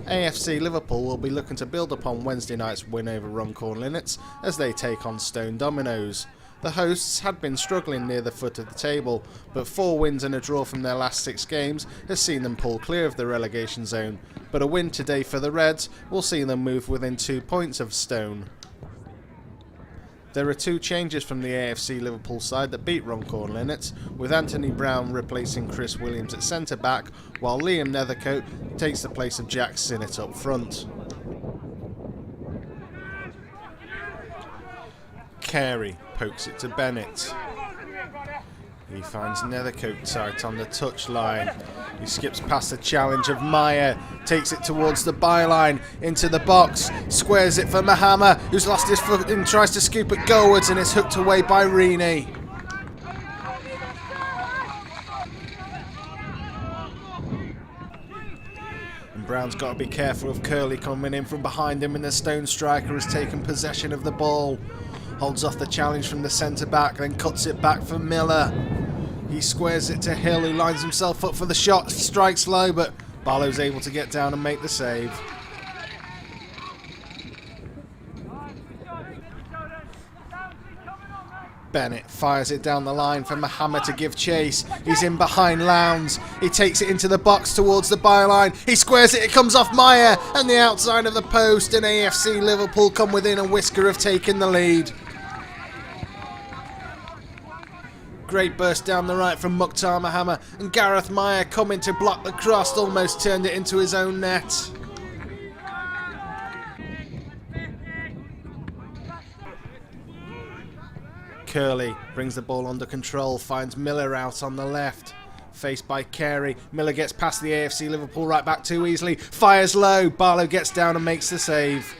AFC Liverpool will be looking to build upon Wednesday night's win over Runcorn Linnets as they take on Stone Dominoes. The hosts had been struggling near the foot of the table, but 4 wins and a draw from their last 6 games has seen them pull clear of the relegation zone, but a win today for the Reds will see them move within 2 points of Stone. There are 2 changes from the AFC Liverpool side that beat Runcorn Linnets, with Anthony Brown replacing Chris Williams at centre-back, while Liam Nethercote takes the place of Jack Sinnott up front. Carey pokes it to Bennett. He finds Nethercote tight on the touchline. He skips past the challenge of Meyer, takes it towards the byline, into the box, squares it for Mahama, who's lost his foot and tries to scoop it goalwards and is hooked away by Rini. And Brown's got to be careful of Curley coming in from behind him, and the Stone striker has taken possession of the ball. Holds off the challenge from the centre-back, then cuts it back for Miller. He squares it to Hill, who lines himself up for the shot, strikes low, but Barlow's able to get down and make the save. Bennett fires it down the line for Mahama to give chase. He's in behind Lowndes. He takes it into the box towards the byline. He squares it, it comes off Meyer, and the outside of the post, and AFC Liverpool come within a whisker of taking the lead. Great burst down the right from Mukhtar Mahama, and Gareth Meyer coming to block the cross, almost turned it into his own net. Curley brings the ball under control, finds Miller out on the left. Faced by Carey, Miller gets past the AFC Liverpool right back too easily, fires low, Barlow gets down and makes the save.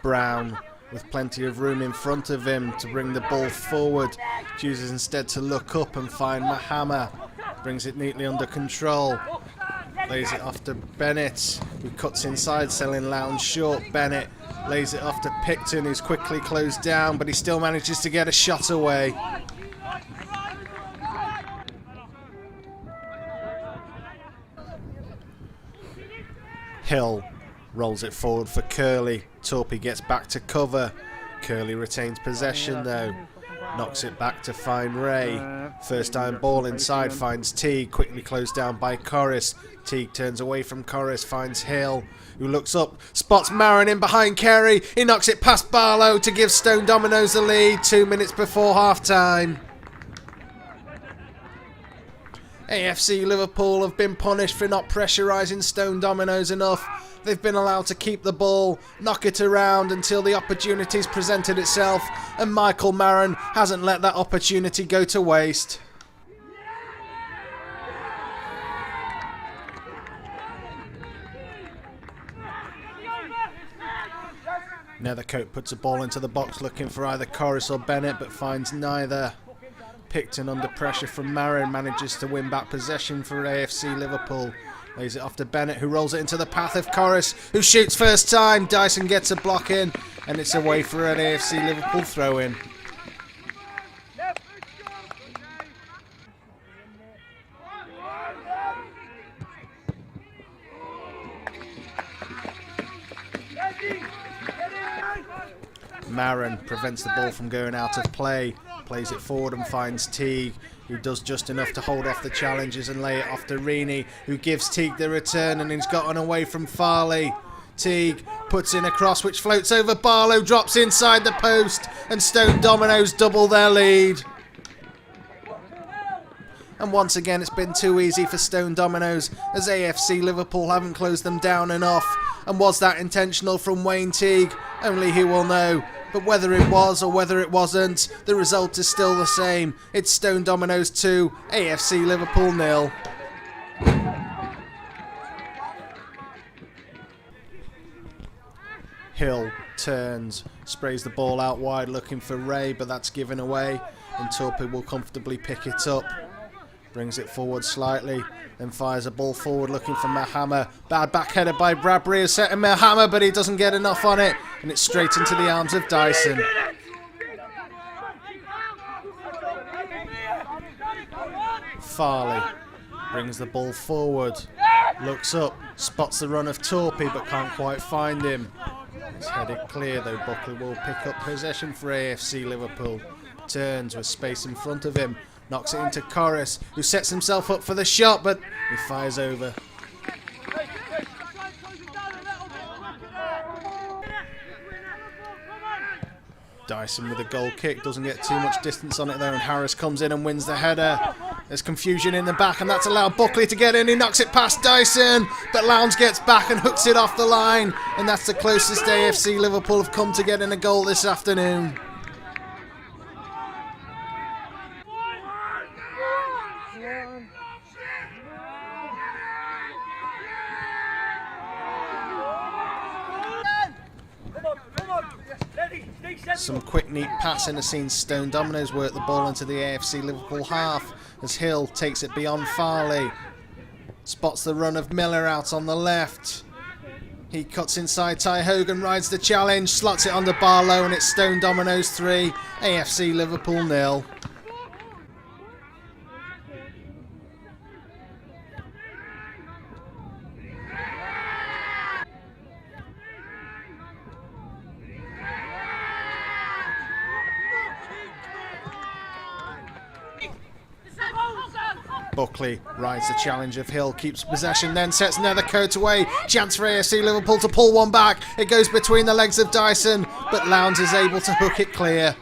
Brown, with plenty of room in front of him to bring the ball forward, chooses instead to look up and find Mahama. Brings it neatly under control. Lays it off to Bennett, who cuts inside, selling Lowndes short. Bennett lays it off to Picton, who's quickly closed down, but he still manages to get a shot away. Hill rolls it forward for Curley. Torpy gets back to cover. Curley retains possession though. Knocks it back to find Ray. First time ball inside finds Teague, quickly closed down by Corris. Teague turns away from Corris, finds Hill, who looks up, spots Marren in behind Carey. He knocks it past Barlow to give Stone Dominoes the lead 2 minutes before half time. AFC Liverpool have been punished for not pressurising Stone Dominoes enough. They've been allowed to keep the ball, knock it around until the opportunity's presented itself, and Michael Marren hasn't let that opportunity go to waste. Nethercote puts a ball into the box looking for either Corris or Bennett, but finds neither. Picton under pressure from Marren manages to win back possession for AFC Liverpool. Lays it off to Bennett, who rolls it into the path of Corris, who shoots first time. Dyson gets a block in, and it's away for an AFC Liverpool throw-in. Marren prevents the ball from going out of play. Plays it forward and finds Teague, who does just enough to hold off the challenges and lay it off to Rini, who gives Teague the return, and he's gotten away from Farley. Teague puts in a cross which floats over Barlow, drops inside the post, and Stone Dominoes double their lead. And once again it's been too easy for Stone Dominoes, as AFC Liverpool haven't closed them down enough. And was that intentional from Wayne Teague? Only he will know. But whether it was or whether it wasn't, the result is still the same. It's Stone Dominoes 2, AFC Liverpool 0. Hill turns, sprays the ball out wide looking for Ray, but that's given away, and Torpy will comfortably pick it up. Brings it forward slightly, then fires a ball forward looking for Mahama. Bad backheader by Bradbury is setting Mahama, but he doesn't get enough on it, and it's straight into the arms of Dyson. Farley brings the ball forward, looks up, spots the run of Torpy but can't quite find him. It's headed clear though. Buckley will pick up possession for AFC Liverpool. Turns with space in front of him, knocks it into Corris, who sets himself up for the shot, but he fires over. Dyson with a goal kick, doesn't get too much distance on it though, and Harris comes in and wins the header. There's confusion in the back, and that's allowed Buckley to get in. He knocks it past Dyson, but Lowndes gets back and hooks it off the line, and that's the closest AFC Liverpool have come to getting a goal this afternoon. Some quick, neat passing has seen Stone Dominoes work the ball into the AFC Liverpool half as Hill takes it beyond Farley. Spots the run of Miller out on the left. He cuts inside. Ty Hogan rides the challenge, slots it onto Barlow, and it's Stone Dominoes 3, AFC Liverpool 0. Buckley rides the challenge of Hill, keeps possession, then sets Nethercote away. Chance for AFC Liverpool to pull one back. It goes between the legs of Dyson, but Lowndes is able to hook it clear.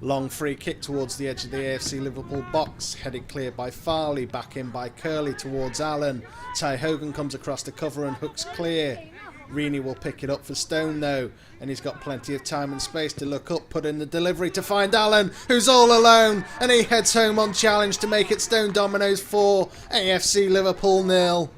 Long free kick towards the edge of the AFC Liverpool box, headed clear by Farley, back in by Curley towards Allen. Ty Hogan comes across the cover and hooks clear. Reaney will pick it up for Stone though, and he's got plenty of time and space to look up, put in the delivery to find Allen, who's all alone, and he heads home on challenge to make it Stone Dominoes 4, AFC Liverpool 0.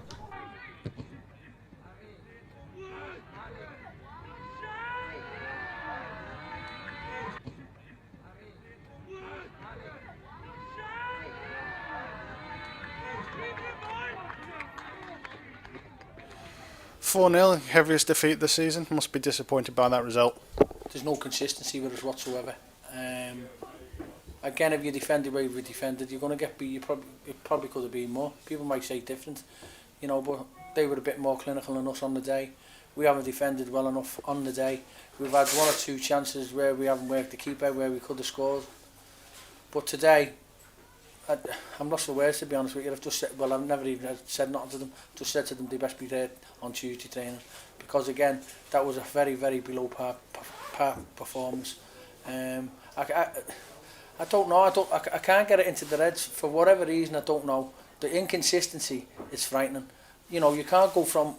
"4-0, heaviest defeat this season. Must be disappointed by that result." There's no consistency with us whatsoever. Again, if you defend the way we defended, you're going to get beat. It probably could have been more. People might say different, but they were a bit more clinical than us on the day. We haven't defended well enough on the day. We've had one or two chances where we haven't worked the keeper, where we could have scored. But today, I'm lost for words, to be honest with you. I've never even said nothing to them. Just said to them they best be there on Tuesday training, because again, that was a very, very below par performance. I don't know. I can't get it into the Reds for whatever reason. I don't know. The inconsistency is frightening. You can't go from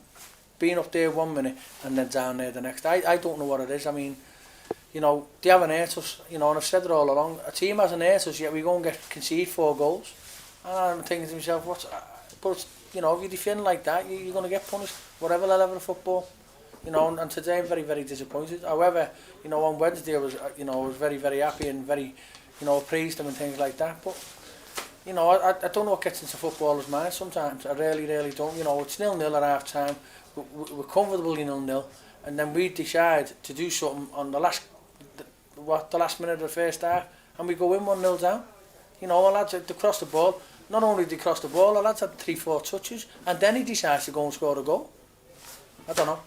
being up there 1 minute and then down there the next. I don't know what it is. I mean, they haven't hurt us, and I've said it all along. A team hasn't hurt us, yet we go and concede 4 goals. And I'm thinking to myself, but if you defend like that, you're going to get punished, whatever the level of football. And today I'm very, very disappointed. However, on Wednesday I was very, very happy and very, praised them and things like that. But, I don't know what gets into footballers' minds sometimes. I really, really don't. It's 0-0 at half time. We're comfortably 0-0, and then we decide to do something on the last minute of the first half, and we go in 1-0 down. Our lads had to cross the ball. Not only did they cross the ball, our lads had 3-4 touches, and then he decides to go and score a goal. I don't know.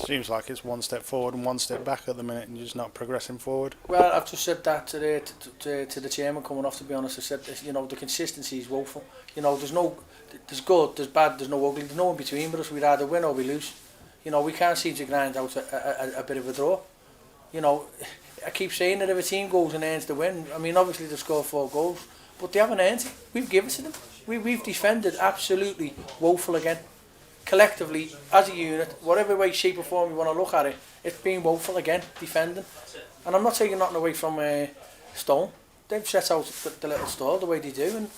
Seems like it's one step forward and one step back at the minute, and you're just not progressing forward. Well, I've just said that today to the chairman coming off. To be honest, I said the consistency is woeful. There's good, there's bad, there's no ugly, there's no in between with us. We'd either win or we lose. We can't seem to grind out a bit of a draw. I keep saying that if a team goes and earns the win, I mean, obviously they score 4 goals, but they haven't earned it. We've given it to them. We've defended absolutely woeful again. Collectively, as a unit, whatever way, shape or form you want to look at it, it's been woeful again, defending. And I'm not taking nothing away from Stone. They've set out the little stall the way they do, and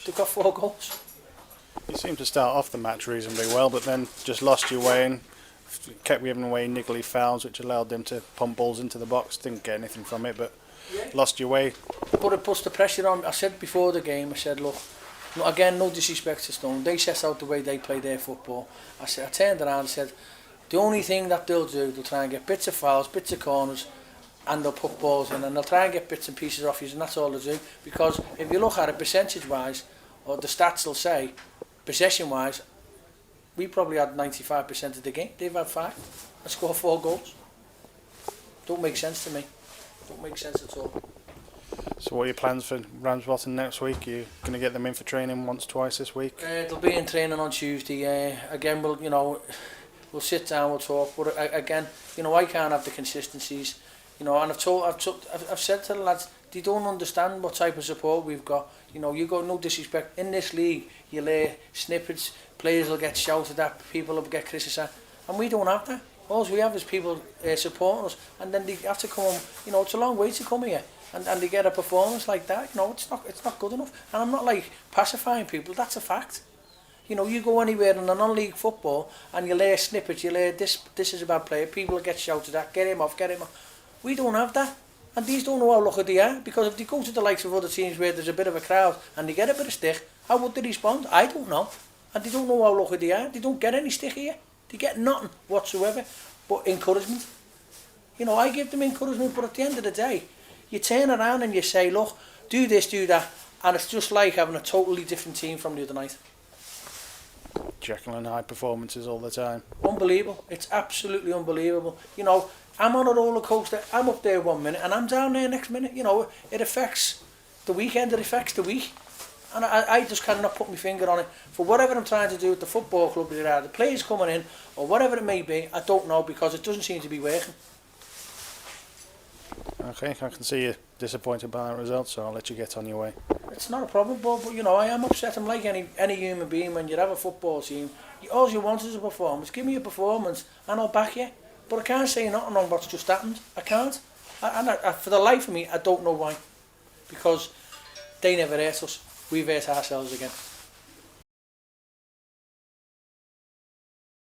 they've got 4 goals. You seem to start off the match reasonably well, but then just lost your way and kept giving away niggly fouls, which allowed them to pump balls into the box. Didn't get anything from it, but lost your way. But it puts the pressure on. I said before the game, I said, look, Again, no disrespect to Stone. They set out the way they play their football. I turned around and said, the only thing that they'll do, they'll try and get bits of fouls, bits of corners, and they'll put balls in, and they'll try and get bits and pieces off you, and that's all they do. Because if you look at it percentage-wise, or the stats will say, possession-wise, we probably had 95% of the game. They've had 5. I scored 4 goals. Don't make sense to me. Don't make sense at all. So what are your plans for Ramsbottom next week? Are you going to get them in for training once, twice this week? They'll be in training on Tuesday. Again, we'll sit down, we'll talk. But again, I can't have the consistencies. And I've said to the lads, they don't understand what type of support we've got. You got no disrespect in this league. You'll hear snippets, players will get shouted at, people will get criticised, and we don't have that. All we have is people supporting us, and then they have to come. It's a long way to come here, and they get a performance like that. It's not good enough. And I'm not like pacifying people. That's a fact. You go anywhere in a non-league football, and you'll hear snippets. You'll hear this is a bad player. People will get shouted at. Get him off. Get him off. We don't have that. And these don't know how lucky they are, because if they go to the likes of other teams where there's a bit of a crowd and they get a bit of stick, how would they respond? I don't know. And they don't know how lucky they are. They don't get any stick here. They get nothing whatsoever but encouragement. I give them encouragement, but at the end of the day, you turn around and you say, look, do this, do that, and it's just like having a totally different team from the other night. Jekyll and Hyde performances all the time. Unbelievable. It's absolutely unbelievable. I'm on a roller coaster. I'm up there 1 minute and I'm down there next minute. It affects the weekend, it affects the week. And I just cannot put my finger on it. For whatever I'm trying to do with the football club, the players coming in, or whatever it may be, I don't know, because it doesn't seem to be working. Okay, I can see you're disappointed by that result, so I'll let you get on your way. It's not a problem, but I am upset. I'm like any human being. When you have a football team, all you want is a performance. Give me a performance and I'll back you. But I can't say nothing on what's just happened. I can't. And for the life of me, I don't know why. Because they never hurt us. We've hurt ourselves again.